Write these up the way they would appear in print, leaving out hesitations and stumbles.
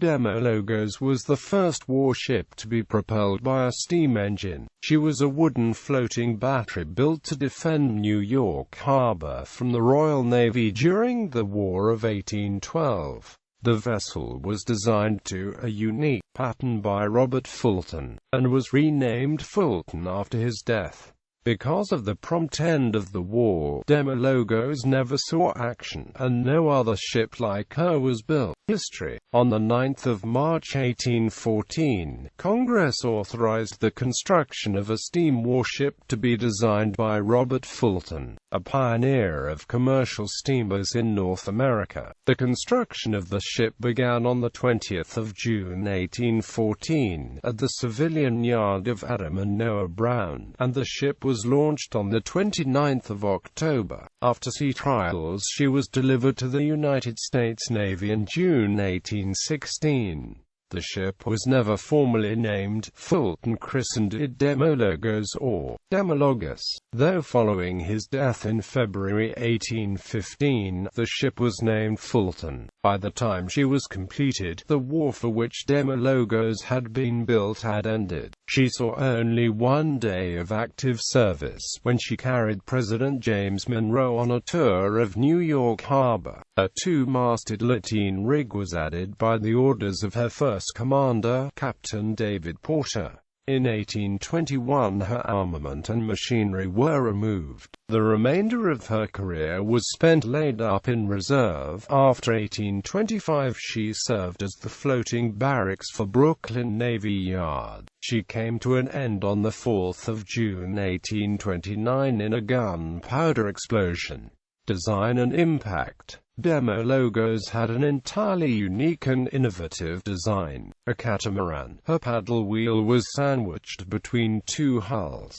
Demologos was the first warship to be propelled by a steam engine. She was a wooden floating battery built to defend New York Harbor from the Royal Navy during the War of 1812. The vessel was designed to a unique pattern by Robert Fulton, and was renamed Fulton after his death. Because of the prompt end of the war, Demologos never saw action, and no other ship like her was built. History. On the 9th of March 1814, Congress authorized the construction of a steam warship to be designed by Robert Fulton, a pioneer of commercial steamers in North America. The construction of the ship began on the 20th of June 1814, at the civilian yard of Adam and Noah Brown, and the ship was launched on the 29th of October. After sea trials, she was delivered to the United States Navy in June 1816. The ship was never formally named. Fulton christened it Demologos or Demologos, though following his death in February 1815, the ship was named Fulton. By the time she was completed, the war for which Demologos had been built had ended. She saw only one day of active service, when she carried President James Monroe on a tour of New York Harbor. A two-masted lateen rig was added by the orders of her first commander, Captain David Porter. In 1821 her armament and machinery were removed. The remainder of her career was spent laid up in reserve. After 1825 she served as the floating barracks for Brooklyn Navy Yard. She came to an end on the 4th of June 1829 in a gunpowder explosion. Design and impact. Demologos had an entirely unique and innovative design. A catamaran, her paddle wheel was sandwiched between two hulls.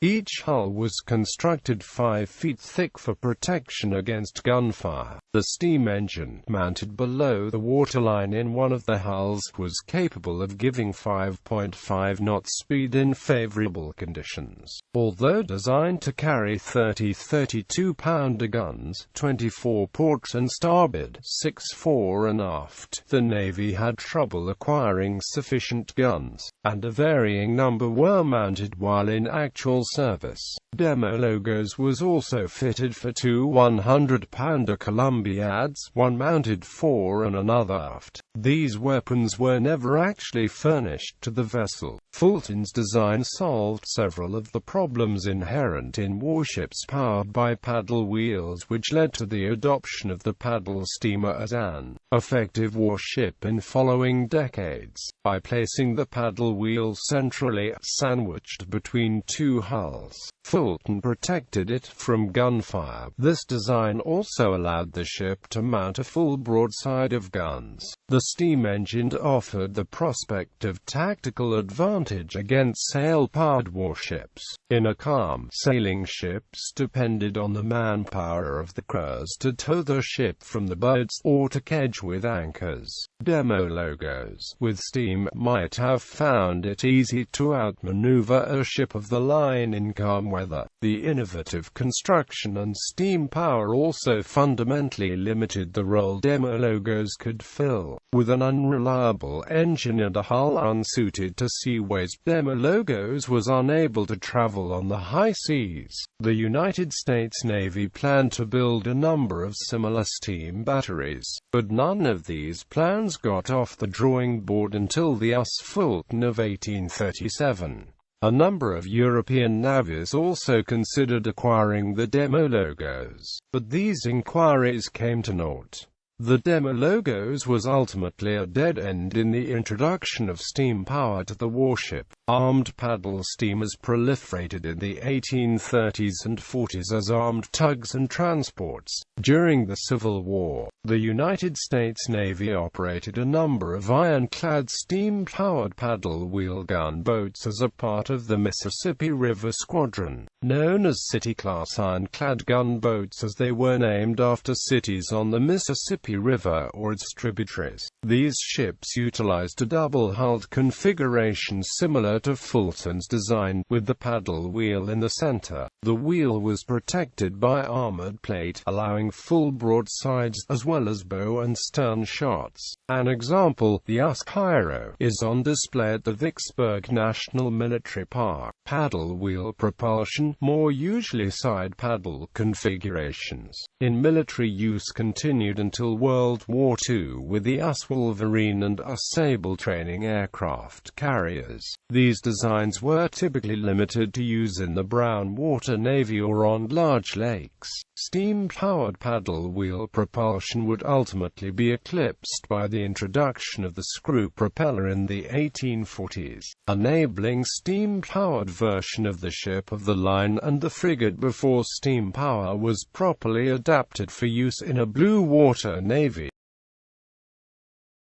Each hull was constructed 5 feet thick for protection against gunfire. The steam engine, mounted below the waterline in one of the hulls, was capable of giving 5.5 knots speed in favorable conditions. Although designed to carry 30 32-pounder guns, 24 port and starboard, 6 fore and aft, the Navy had trouble acquiring sufficient guns, and a varying number were mounted while in actual service. Demologos was also fitted for 2 100-pounder Columbiads, one mounted fore and another aft. These weapons were never actually furnished to the vessel. Fulton's design solved several of the problems inherent in warships powered by paddle wheels, which led to the adoption of the paddle steamer as an effective warship in following decades. By placing the paddle wheel centrally, sandwiched between two hulls, Fulton protected it from gunfire. This design also allowed the ship to mount a full broadside of guns. The steam engine offered the prospect of tactical advantage against sail-powered warships. In a calm, sailing ships depended on the manpower of the crews to tow the ship from the boats, or to kedge with anchors. Demologos, with steam, might have found it easy to outmaneuver a ship of the line in calm weather. The innovative construction and steam power also fundamentally limited the role Demologos could fill. With an unreliable engine and a hull unsuited to seaways, Demologos was unable to travel on the high seas. The United States Navy planned to build a number of similar steam batteries, but none of these plans got off the drawing board until the U.S. Fulton of 1837. A number of European navies also considered acquiring the Demologos, but these inquiries came to naught. The Demologos was ultimately a dead end in the introduction of steam power to the warship. Armed paddle steamers proliferated in the 1830s and 40s as armed tugs and transports. During the Civil War, the United States Navy operated a number of ironclad steam-powered paddle-wheel gunboats as a part of the Mississippi River Squadron, known as city-class ironclad gunboats as they were named after cities on the Mississippi River or its tributaries. These ships utilized a double-hulled configuration similar to Fulton's design, with the paddle wheel in the center. The wheel was protected by armored plate, allowing full broadsides, as well well as bow and stern shots. An example, the Cairo, is on display at the Vicksburg National Military Park. Paddle wheel propulsion, more usually side paddle configurations, in military use continued until World War II with the Wolverine and Sable training aircraft carriers. These designs were typically limited to use in the brown water navy or on large lakes. Steam-powered paddle wheel propulsion would ultimately be eclipsed by the introduction of the screw propeller in the 1840s, enabling steam-powered version of the ship of the line and the frigate before steam power was properly adapted for use in a blue water navy.